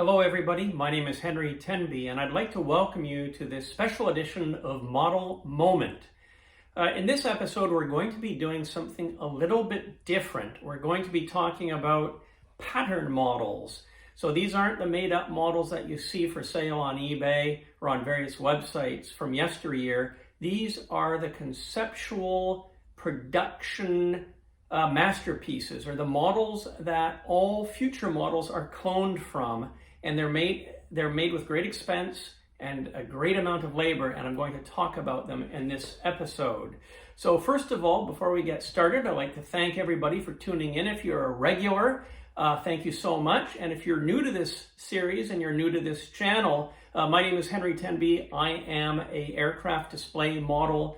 Hello everybody, my name is Henry Tenby and I'd like to welcome you to this special edition of Model Moment. In this episode we're going to be doing something a little bit different. We're going to be talking about pattern models. So these aren't the made-up models that you see for sale on eBay or on various websites from yesteryear. These are the conceptual production masterpieces, or the models that all future models are cloned from, and they're made with great expense and a great amount of labor, and I'm going to talk about them in this episode. So first of all, before we get started, I'd like to thank everybody for tuning in. If you're a regular, thank you so much. And if you're new to this series and you're new to this channel, my name is Henry Tenby. I am an aircraft display model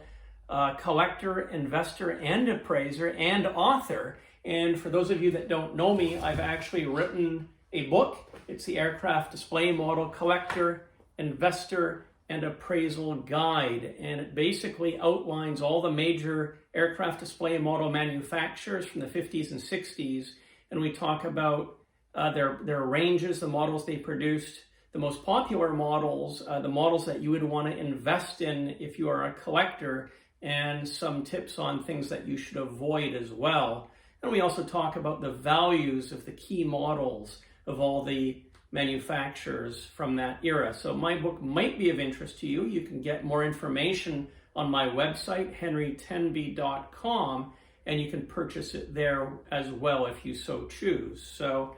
collector, investor, and appraiser, and author. And for those of you that don't know me, I've actually written a book. It's the Aircraft Display Model Collector, Investor, and Appraisal Guide. And it basically outlines all the major aircraft display model manufacturers from the 50s and 60s. And we talk about their ranges, the models they produced, the most popular models, the models that you would want to invest in if you are a collector, and some tips on things that you should avoid as well. And we also talk about the values of the key models of all the manufacturers from that era. So my book might be of interest to you. You can get more information on my website, henrytenby.com, and you can purchase it there as well if you so choose. So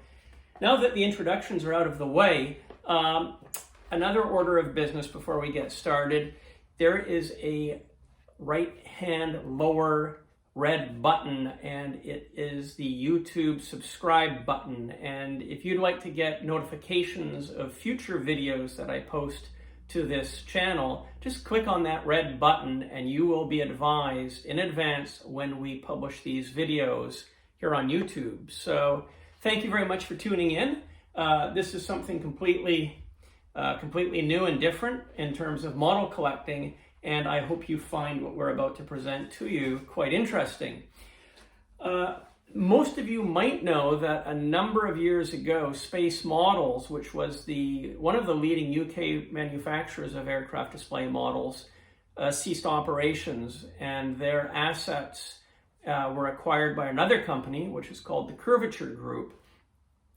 now that the introductions are out of the way, another order of business before we get started. There is a right hand lower red button, and it is the YouTube subscribe button. And if you'd like to get notifications of future videos that I post to this channel, just click on that red button and you will be advised in advance when we publish these videos here on YouTube. So thank you very much for tuning in. This is something completely new and different in terms of model collecting, and I hope you find what we're about to present to you quite interesting. Most of you might know that a number of years ago, Space Models, which was one of the leading UK manufacturers of aircraft display models, ceased operations, and their assets were acquired by another company, which is called the Curvature Group.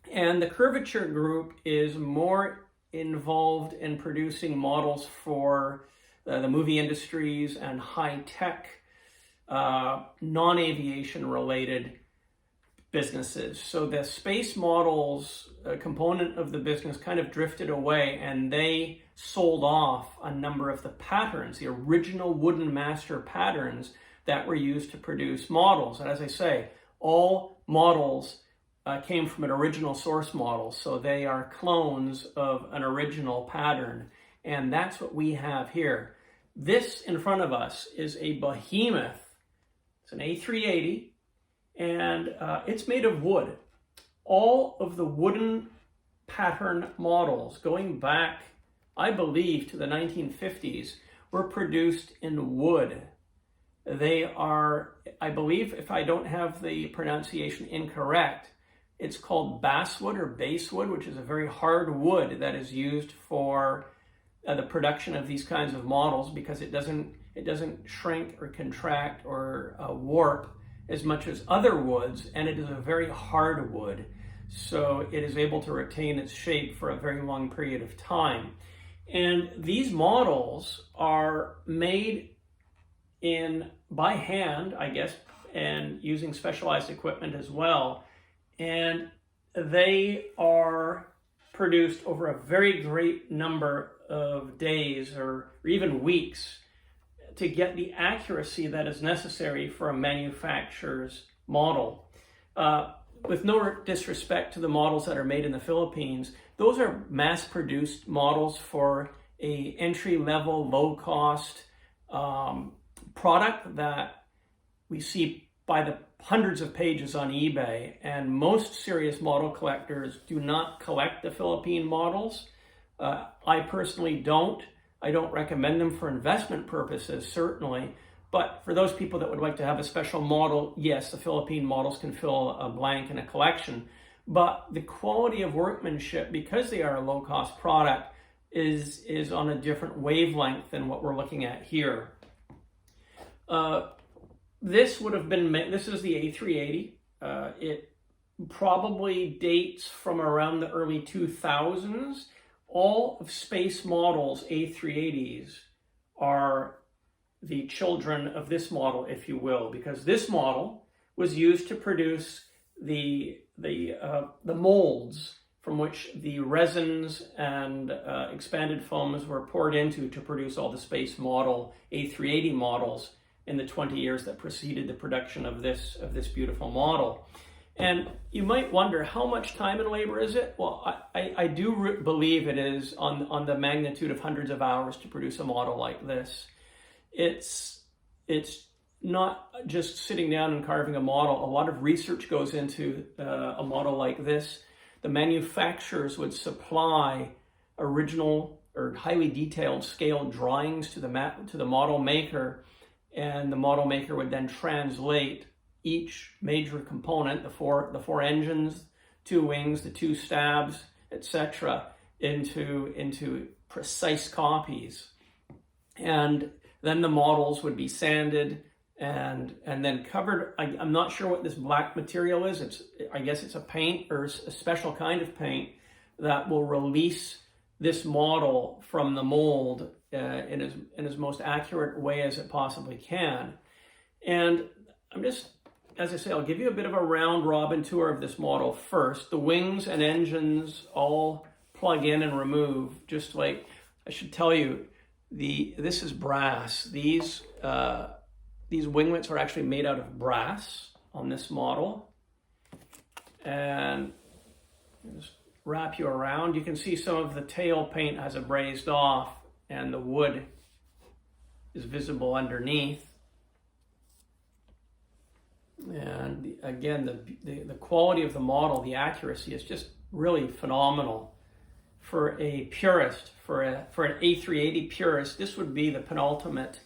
And the Curvature Group is more involved in producing models for the movie industries and high-tech, non-aviation related businesses. So the Space Models component of the business kind of drifted away, and they sold off a number of the patterns, the original wooden master patterns that were used to produce models. And as I say, all models came from an original source model, so they are clones of an original pattern. And that's what we have here. This in front of us is a behemoth. It's an A380, and it's made of wood. All of the wooden pattern models going back, I believe, to the 1950s were produced in wood. They are, I believe, if I don't have the pronunciation incorrect, it's called basswood or basswood, which is a very hard wood that is used for the production of these kinds of models, because it doesn't shrink or contract or warp as much as other woods, and it is a very hard wood, so it is able to retain its shape for a very long period of time. And these models are made by hand, I guess, and using specialized equipment as well, and they are produced over a very great number of days or even weeks to get the accuracy that is necessary for a manufacturer's model. With no disrespect to the models that are made in the Philippines, those are mass-produced models for a entry-level, low-cost product that we see by the hundreds of pages on eBay, and most serious model collectors do not collect the Philippine models. I personally don't. I don't recommend them for investment purposes, certainly, but for those people that would like to have a special model, yes, the Philippine models can fill a blank in a collection. but the quality of workmanship, because they are a low-cost product, is on a different wavelength than what we're looking at here. This would have been, this is the A380. It probably dates from around the early 2000s. All of Space Model's A380s are the children of this model, if you will, because this model was used to produce the molds from which the resins and expanded foams were poured into to produce all the Space Model A380 models in the 20 years that preceded the production of this beautiful model. And you might wonder, how much time and labor is it? Well, I do believe it is on the magnitude of hundreds of hours to produce a model like this. It's not just sitting down and carving a model. A lot of research goes into a model like this. The manufacturers would supply original or highly detailed scale drawings to the model maker, and the model maker would then translate each major component, the four engines, 2 wings, the 2 stabs, etc., into precise copies. And then the models would be sanded and then covered. I'm not sure what this black material is. I guess it's a paint or a special kind of paint that will release this model from the mold in as most accurate way as it possibly can. And I'm just, as I say, I'll give you a bit of a round robin tour of this model first. The wings and engines all plug in and remove, just like, I should tell you, this is brass. These winglets are actually made out of brass on this model. And just wrap you around. You can see some of the tail paint has abrased off and the wood is visible underneath. And again, the quality of the model, the accuracy is just really phenomenal. For a purist, for an A380 purist, this would be the penultimate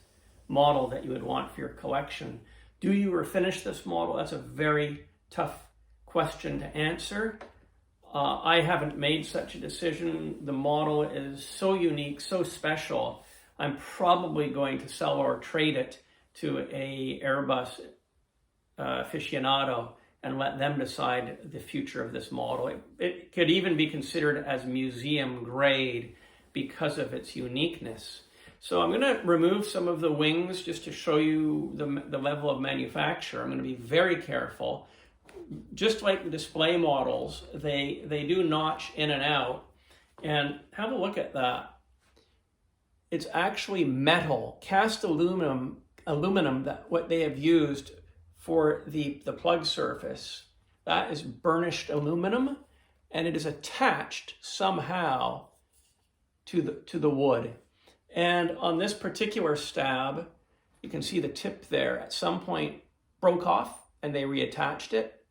model that you would want for your collection. Do you refinish this model? That's a very tough question to answer. I haven't made such a decision. The model is so unique, so special. I'm probably going to sell or trade it to a Airbus aficionado and let them decide the future of this model. It could even be considered as museum grade because of its uniqueness. So I'm going to remove some of the wings just to show you the level of manufacture. I'm going to be very careful. Just like the display models, they do notch in and out. And have a look at that. It's actually metal, cast aluminum that what they have used for the plug surface. That is burnished aluminum, and it is attached somehow to the wood. And on this particular stab, you can see the tip there at some point broke off and they reattached it.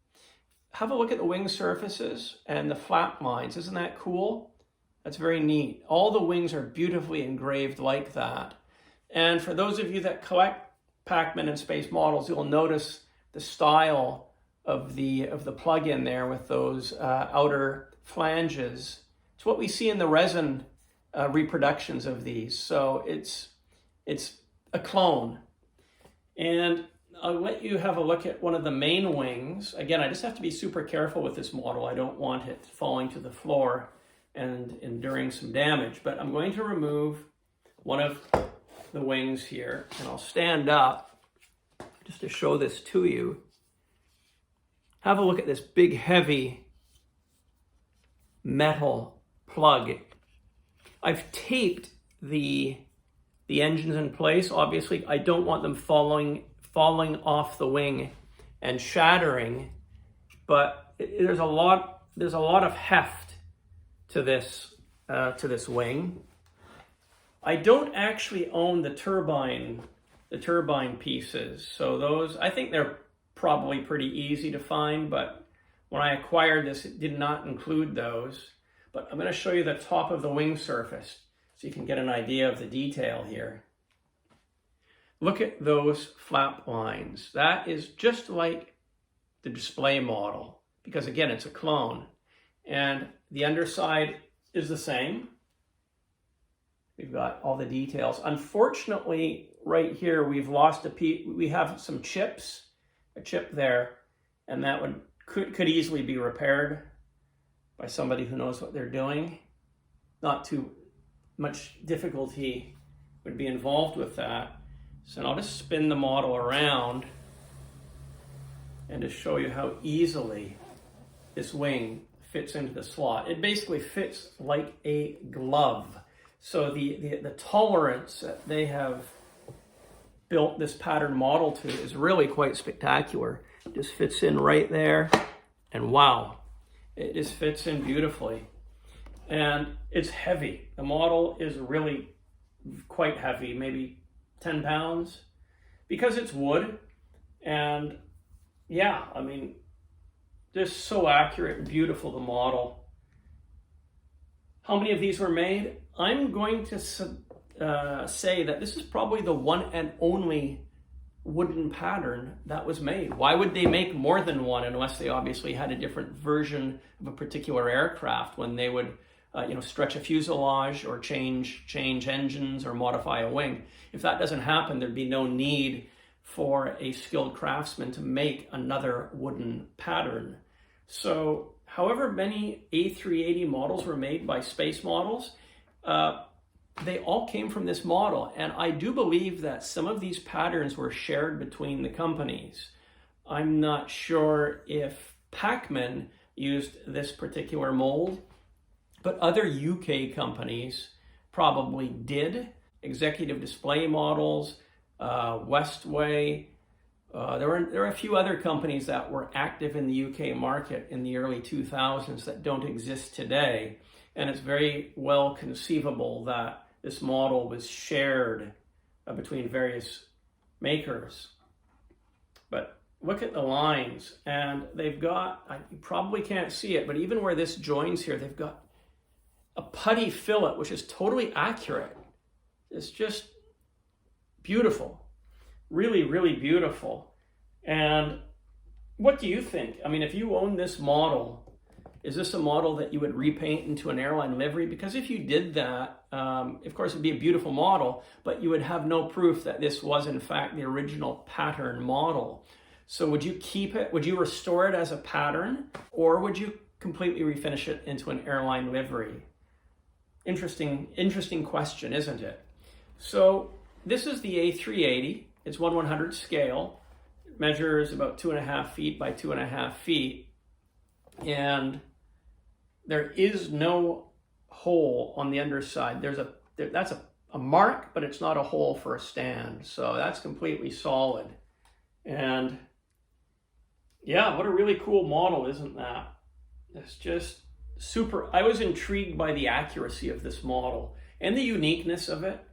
Have a look at the wing surfaces and the flap lines. Isn't that cool? That's very neat. All the wings are beautifully engraved like that. And for those of you that collect Pac-Man and Space Models, you'll notice the style of the plug-in there with those outer flanges. It's what we see in the resin reproductions of these. So it's a clone. And I'll let you have a look at one of the main wings. Again, I just have to be super careful with this model. I don't want it falling to the floor and enduring some damage. But I'm going to remove one of the wings here, and I'll stand up just to show this to you. Have a look at this big, heavy metal plug. I've taped the engines in place. Obviously, I don't want them falling off the wing and shattering, but there's a lot of heft to this wing. I don't actually own the turbine pieces, so those, I think they're probably pretty easy to find, but when I acquired this, it did not include those. But I'm going to show you the top of the wing surface so you can get an idea of the detail here. Look at those flap lines. That is just like the display model, because again, it's a clone. And the underside is the same. We've got all the details. Unfortunately, right here, we've lost a piece. We have some chips, a chip there, and that could easily be repaired by somebody who knows what they're doing. Not too much difficulty would be involved with that. So I'll just spin the model around and just show you how easily this wing fits into the slot. It basically fits like a glove. So the tolerance that they have built this pattern model to is really quite spectacular. It just fits in right there, and wow, it just fits in beautifully. And it's heavy. The model is really quite heavy, maybe 10 pounds, because it's wood. And yeah, I mean, just so accurate and beautiful, the model. How many of these were made? I'm going to say that this is probably the one and only wooden pattern that was made. Why would they make more than one unless they obviously had a different version of a particular aircraft when they would stretch a fuselage or change engines or modify a wing? If that doesn't happen, there'd be no need for a skilled craftsman to make another wooden pattern. So however many A380 models were made by Space Models, they all came from this model. And I do believe that some of these patterns were shared between the companies. I'm not sure if Pacman used this particular mold, but other UK companies probably did. Executive Display Models, Westway. There are a few other companies that were active in the UK market in the early 2000s that don't exist today. And it's very well conceivable that this model was shared between various makers. But look at the lines, and they've got, you probably can't see it, but even where this joins here, they've got a putty fillet, which is totally accurate. It's just beautiful. Really, really beautiful. And what do you think? I mean, if you own this model, is this a model that you would repaint into an airline livery? Because if you did that, of course, it'd be a beautiful model, but you would have no proof that this was, in fact, the original pattern model. So would you keep it? Would you restore it as a pattern? Or would you completely refinish it into an airline livery? Interesting question, isn't it? So this is the A380. It's 1/100 scale. It measures about 2.5 feet by 2.5 feet. And there is no hole on the underside. That's a mark, but it's not a hole for a stand. So that's completely solid. And yeah, what a really cool model, isn't that? It's just super. I was intrigued by the accuracy of this model and the uniqueness of it.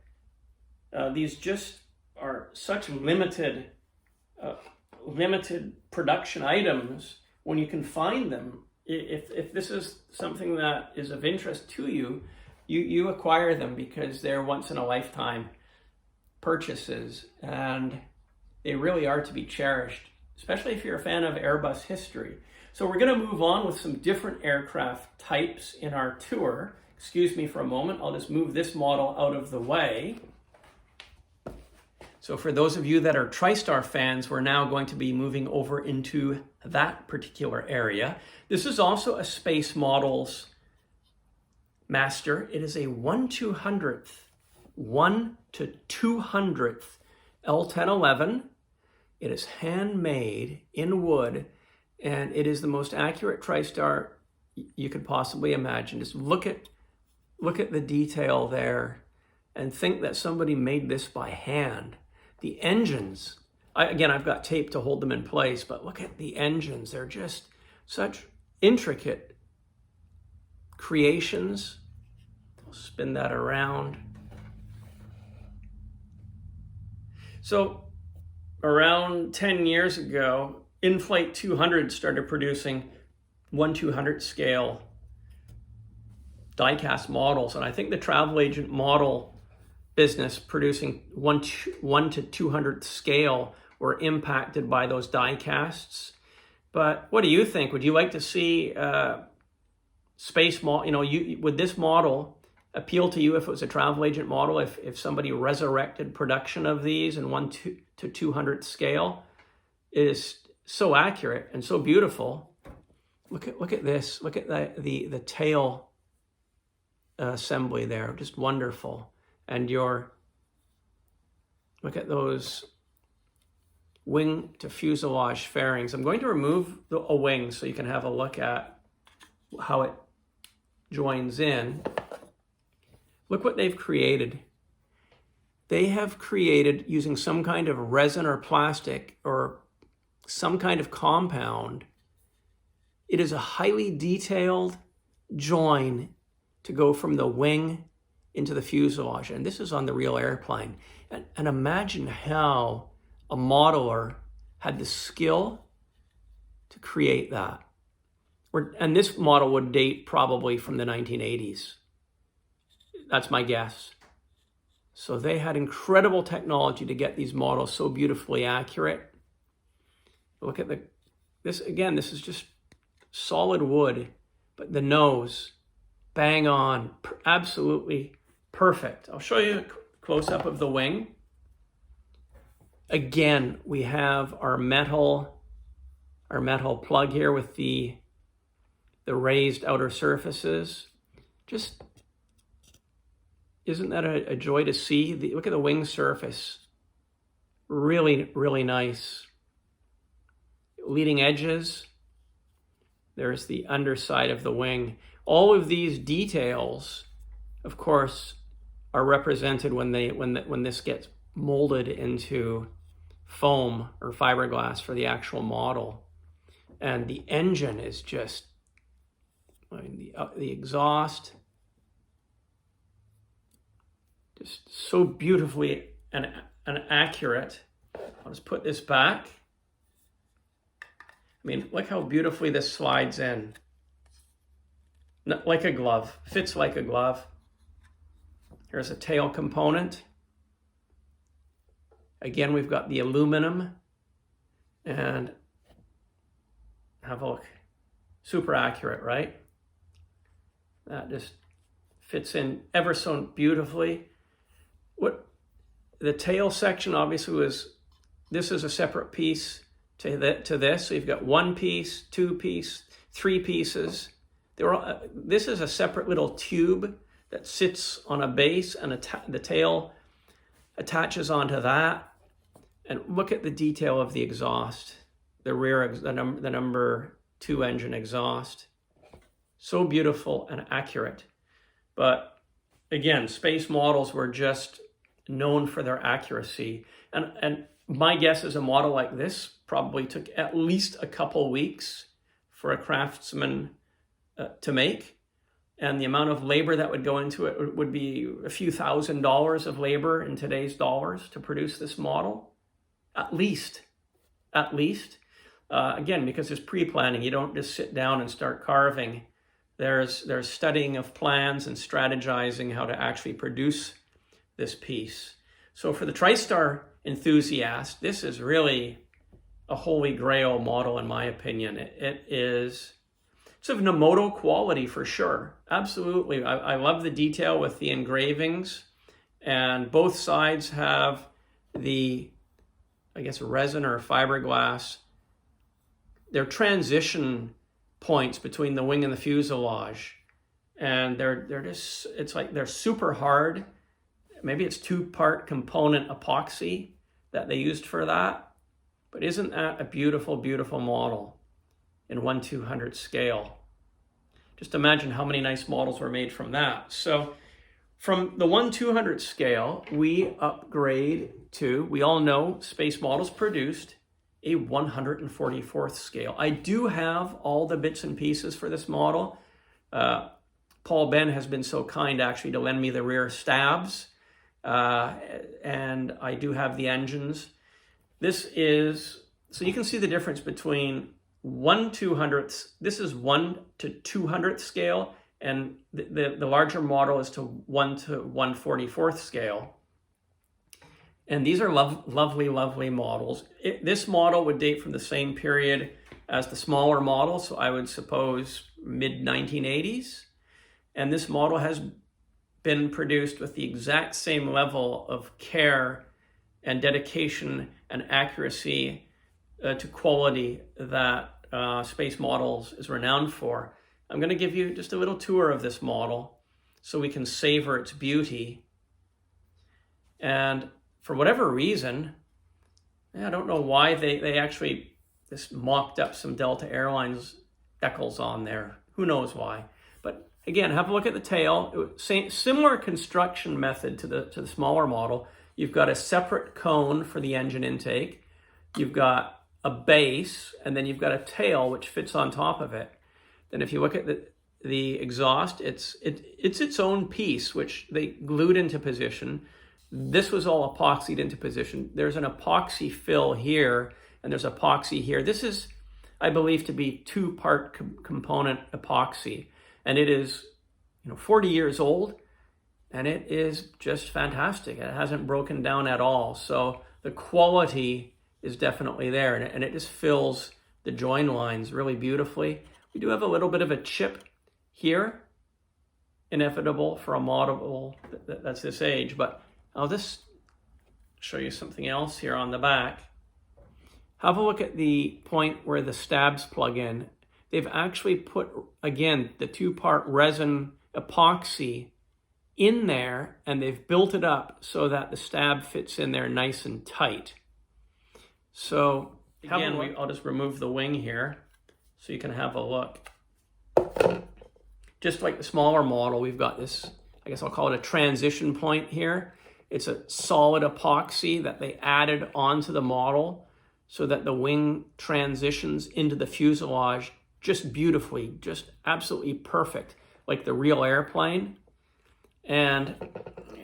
These just are such limited production items. When you can find them, if this is something that is of interest to you, you acquire them because they're once in a lifetime purchases, and they really are to be cherished, especially if you're a fan of Airbus history. So we're going to move on with some different aircraft types in our tour. Excuse me for a moment. I'll just move this model out of the way. So for those of you that are TriStar fans, we're now going to be moving over into that particular area. This is also a Space Models master. It is a 1/200th L-1011. It is handmade in wood, and it is the most accurate TriStar you could possibly imagine. Just look at the detail there and think that somebody made this by hand. The engines, again, I've got tape to hold them in place, but look at the engines. They're just such intricate creations. I'll spin that around. So around 10 years ago, In-Flight 200 started producing 1/200 scale die-cast models. And I think the travel agent model business producing 1 to 200th scale were impacted by those die casts. But what do you think? Would you like to see space model? Would this model appeal to you if it was a travel agent model? If somebody resurrected production of these in 1 to 200th scale, it is so accurate and so beautiful. Look at this. Look at the tail assembly there. Just wonderful. And look at those wing to fuselage fairings. I'm going to remove a wing so you can have a look at how it joins in. Look what they've created. They have created, using some kind of resin or plastic or some kind of compound, it is a highly detailed join to go from the wing into the fuselage. And this is on the real airplane. And imagine how a modeler had the skill to create that. And this model would date probably from the 1980s. That's my guess. So they had incredible technology to get these models so beautifully accurate. Look at this again, this is just solid wood, but the nose, bang on, absolutely perfect. I'll show you a close-up of the wing. Again, we have our metal plug here with the raised outer surfaces. Just, isn't that a joy to see? Look at the wing surface. Really, really nice. Leading edges. There's the underside of the wing. All of these details, of course, are represented when this gets molded into foam or fiberglass for the actual model. And the engine is just, the exhaust, just so beautifully and accurate. I'll just put this back. I mean, look how beautifully this slides in. Like a glove, fits like a glove. Here's a tail component. Again, we've got the aluminum, and have a look. Super accurate, right? That just fits in ever so beautifully. What the tail section obviously was, this is a separate piece to this. So you've got 1 piece, 2 piece, 3 pieces. This is a separate little tube that sits on a base, and the tail attaches onto that. And look at the detail of the exhaust, the rear, the number 2 engine exhaust. So beautiful and accurate. But again, space models were just known for their accuracy. And my guess is a model like this probably took at least a couple weeks for a craftsman to make. And the amount of labor that would go into it would be a few $1,000s of labor in today's dollars to produce this model. At least. Again, because there's pre-planning. You don't just sit down and start carving. There's studying of plans and strategizing how to actually produce this piece. So for the TriStar enthusiast, this is really a holy grail model, in my opinion. It's of Nomoto quality for sure. Absolutely. I love the detail with the engravings, and both sides have the, I guess, resin or fiberglass. They're transition points between the wing and the fuselage, and they're just, it's like they're super hard. Maybe it's 2-part component epoxy that they used for that, but isn't that a beautiful, beautiful model in 1/200th scale? Just imagine how many nice models were made from that. So from the 1/200th scale, we upgrade to, we all know space models produced a 144th scale. I do have all the bits and pieces for this model. Paul Ben has been so kind actually to lend me the rear stabs, and I do have the engines. This is, so you can see the difference between 1/200th, this is 1 to 200th scale, and the larger model is to 1 to 144th scale. And these are lovely, lovely models. This model would date from the same period as the smaller model, so I would suppose mid-1980s. And this model has been produced with the exact same level of care and dedication and accuracy to quality that Space Models is renowned for. I'm going to give you just a little tour of this model so we can savor its beauty. And for whatever reason, I don't know why they actually just mocked up some Delta Airlines decals on there. Who knows why? But again, have a look at the tail. Similar construction method to the smaller model. You've got a separate cone for the engine intake. You've got a base, and then you've got a tail which fits on top of it. Then if you look at the exhaust, it's its own piece, which they glued into position. This was all epoxied into position. There's an epoxy fill here, and there's epoxy here. This is, I believe, to be two-part component epoxy, and it is, 40 years old, and it is just fantastic. It hasn't broken down at all. So the quality is definitely there, and it just fills the join lines really beautifully. We do have a little bit of a chip here, inevitable for a model that's this age, but I'll just show you something else here on the back. Have a look at the point where the stabs plug in. They've actually put, again, the two-part resin epoxy in there, and they've built it up so that the stab fits in there nice and tight. So again, I'll just remove the wing here so you can have a look. Just like the smaller model, we've got this, I guess I'll call it a transition point here. It's a solid epoxy that they added onto the model so that the wing transitions into the fuselage just beautifully, just absolutely perfect, like the real airplane. And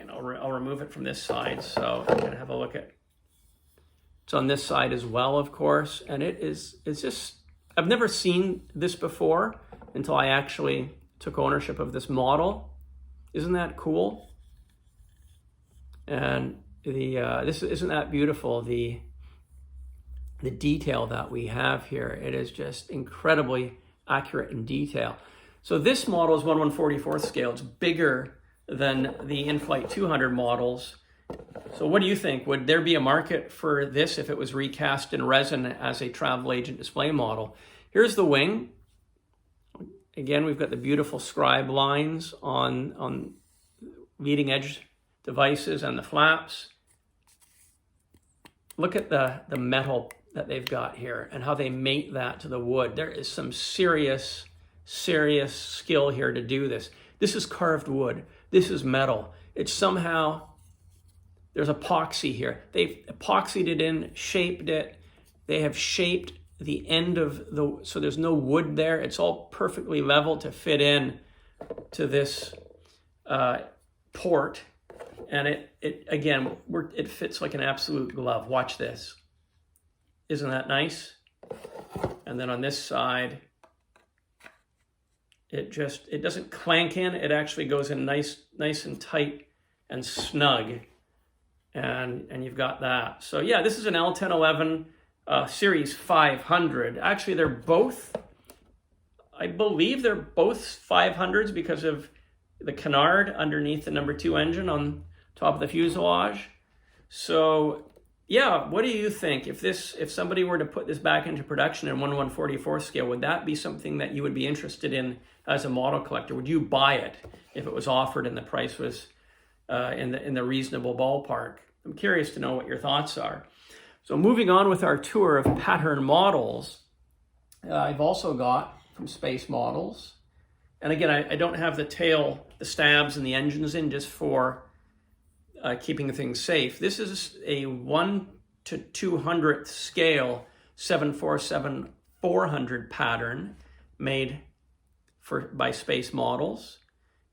I'll remove it from this side so you can have a look at. It's on this side as well, of course, and it's just, I've never seen this before until I actually took ownership of this model. Isn't that cool? And isn't that beautiful? The detail that we have here, it is just incredibly accurate in detail. So this model is 1/144th scale. It's bigger than the in-flight 200 models. So what do you think? Would there be a market for this if it was recast in resin as a travel agent display model? Here's the wing. Again, we've got the beautiful scribe lines on leading edge devices and the flaps. Look at the metal that they've got here and how they mate that to the wood. There is some serious skill here to do this. This is carved wood. This is metal. It's somehow, there's epoxy here. They've epoxied it in, shaped it. They have shaped the end of so there's no wood there. It's all perfectly level to fit in to this port. And it fits like an absolute glove. Watch this. Isn't that nice? And then on this side, it doesn't clank in. It actually goes in nice and tight and snug. And you've got that. So yeah, this is an L-1011 Series 500. Actually, I believe they're both 500s because of the canard underneath the number 2 engine on top of the fuselage. So yeah, what do you think? If somebody were to put this back into production in 1/144 scale, would that be something that you would be interested in as a model collector? Would you buy it if it was offered and the price was in the reasonable ballpark? I'm curious to know what your thoughts are. So moving on with our tour of pattern models, I've also got from Space Models. And again, I don't have the tail, the stabs and the engines in just for keeping things safe. This is a 1/200th scale 747-400 pattern made by Space Models.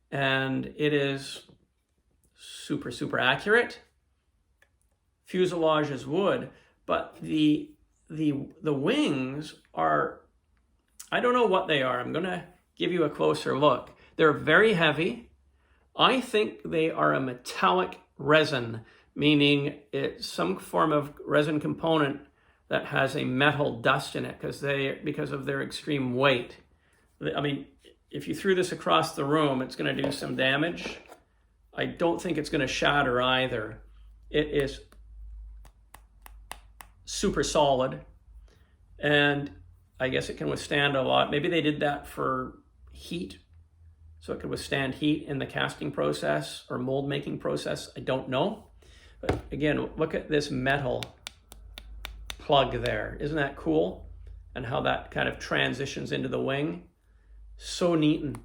And it is super accurate. Fuselage is wood, but the wings are, I don't know what they are. I'm going to give you a closer look. They're very heavy. I think they are a metallic resin, meaning it's some form of resin component that has a metal dust in it because of their extreme weight. I mean, if you threw this across the room, it's going to do some damage. I don't think it's going to shatter either. It is super solid, and I guess it can withstand a lot. Maybe they did that for heat, so it could withstand heat in the casting process or mold making process. I don't know. But again, look at this metal plug there. Isn't that cool? And how that kind of transitions into the wing. So neat. And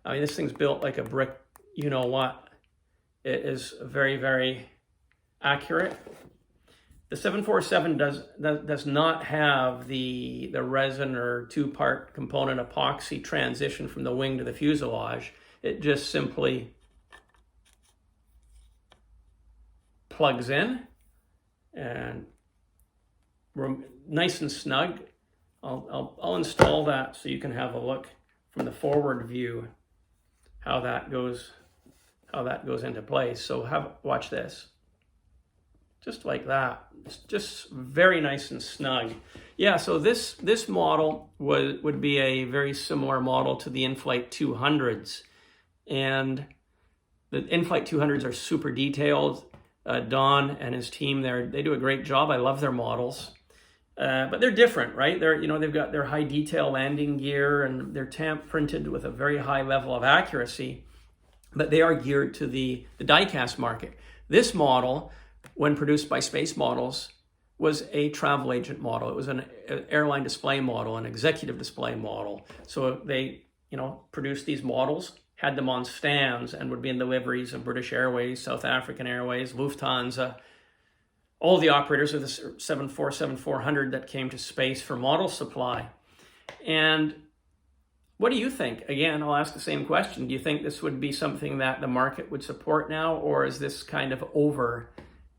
I mean, this thing's built like a brick, you know what. It is very, very accurate. The 747 does not have the resin or two-part component epoxy transition from the wing to the fuselage. It just simply plugs in, and we're nice and snug. I'll install that so you can have a look from the forward view how that goes into place. So watch this. Just like that. It's just very nice and snug. Yeah, so this model would be a very similar model to the in-flight 200s. And the in-flight 200s are super detailed. Don and his team there, they do a great job. I love their models. But they're different, right? They've got their high detail landing gear, and they're tamp printed with a very high level of accuracy, but they are geared to the die-cast market. This model, when produced by Space Models, was a travel agent model. It was an airline display model, an executive display model. So they, produced these models, had them on stands, and would be in deliveries of British Airways, South African Airways, Lufthansa, all the operators of the 747-400 that came to space for model supply. And what do you think? Again, I'll ask the same question. Do you think this would be something that the market would support now, or is this kind of over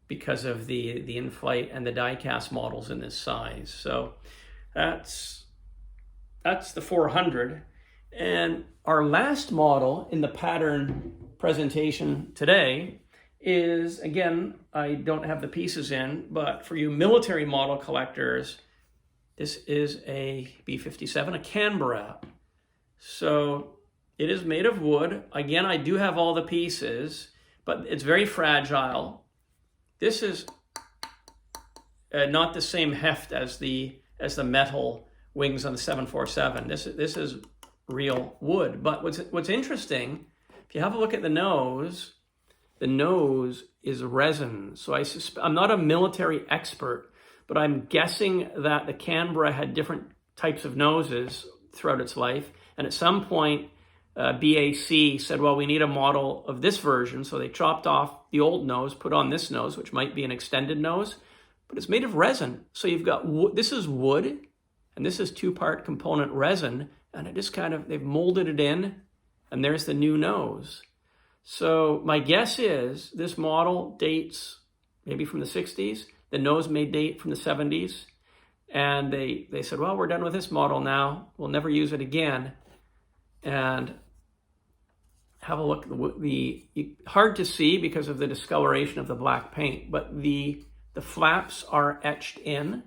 because of the in-flight and the die-cast models in this size? So that's the 400. And our last model in the pattern presentation today is, again, I don't have the pieces in, but for you military model collectors, this is a B-57, a Canberra. So it is made of wood. Again, I do have all the pieces, but it's very fragile. This is not the same heft as the metal wings on the 747. This is real wood. But what's interesting, if you have a look at the nose is resin. So I'm not a military expert, but I'm guessing that the Canberra had different types of noses throughout its life. And at some point, BAC said, well, we need a model of this version. So they chopped off the old nose, put on this nose, which might be an extended nose, but it's made of resin. So you've got, this is wood, and this is two-part component resin, and it just they've molded it in, and there's the new nose. So my guess is this model dates maybe from the 60s. The nose may date from the 70s. And they said, well, we're done with this model now. We'll never use it again. And have a look. Hard to see because of the discoloration of the black paint, but the flaps are etched in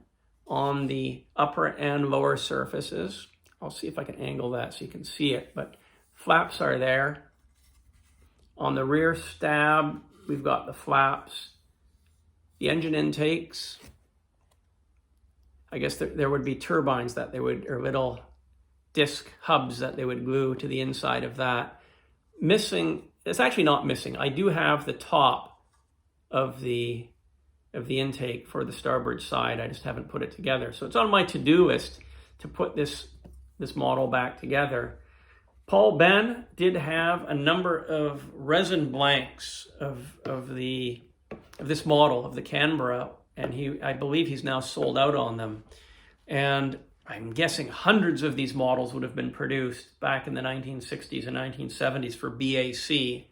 on the upper and lower surfaces. I'll see if I can angle that so you can see it, but flaps are there. On the rear stab, we've got the flaps. The engine intakes, I guess there would be turbines that or little disc hubs that they would glue to the inside of that. Missing, it's actually not missing. I do have the top of the intake for the starboard side. I just haven't put it together. So it's on my to-do list to put this model back together. Paul Ben did have a number of resin blanks of this model of the Canberra, and I believe he's now sold out on them. And I'm guessing hundreds of these models would have been produced back in the 1960s and 1970s for BAC,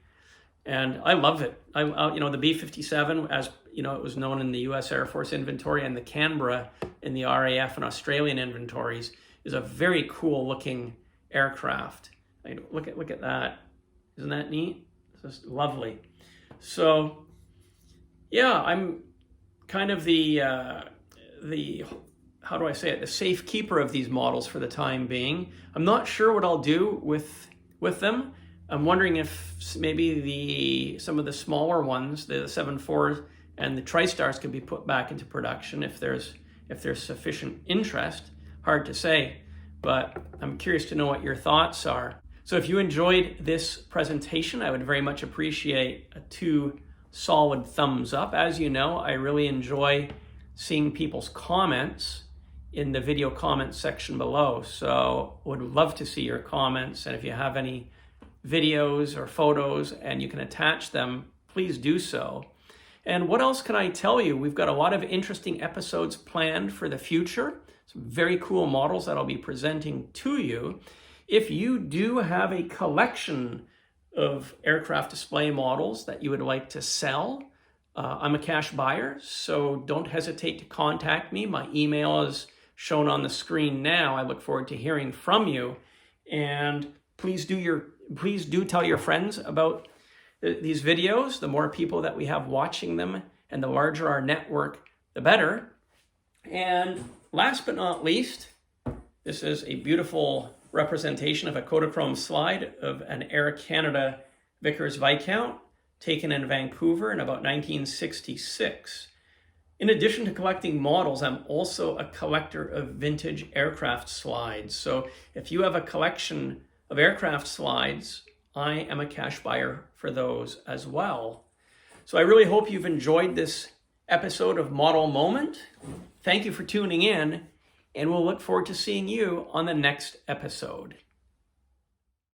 and I love it. The B-57, as it was known in the U.S. Air Force inventory, and the Canberra in the RAF and Australian inventories, is a very cool looking aircraft. Look at that. Isn't that neat? It's just lovely. So yeah, I'm kind of the how do I say it, the safekeeper of these models for the time being. I'm not sure what I'll do with them. I'm wondering if maybe some of the smaller ones, the 747s and the TriStars, can be put back into production if there's sufficient interest. Hard to say, but I'm curious to know what your thoughts are. So if you enjoyed this presentation, I would very much appreciate 2 solid thumbs up. As you know, I really enjoy seeing people's comments in the video comments section below. So would love to see your comments, and if you have any videos or photos and you can attach them, please do so. And what else can I tell you? We've got a lot of interesting episodes planned for the future. Some very cool models that I'll be presenting to you. If you do have a collection of aircraft display models that you would like to sell, I'm a cash buyer, so don't hesitate to contact me. My email is shown on the screen now. I look forward to hearing from you. And please do tell your friends about these videos. The more people that we have watching them and the larger our network, the better. And last but not least, this is a beautiful representation of a Kodachrome slide of an Air Canada Vickers Viscount taken in Vancouver in about 1966. In addition to collecting models, I'm also a collector of vintage aircraft slides. So if you have a collection of aircraft slides, I am a cash buyer for those as well. So I really hope you've enjoyed this episode of Model Moment. Thank you for tuning in, and we'll look forward to seeing you on the next episode.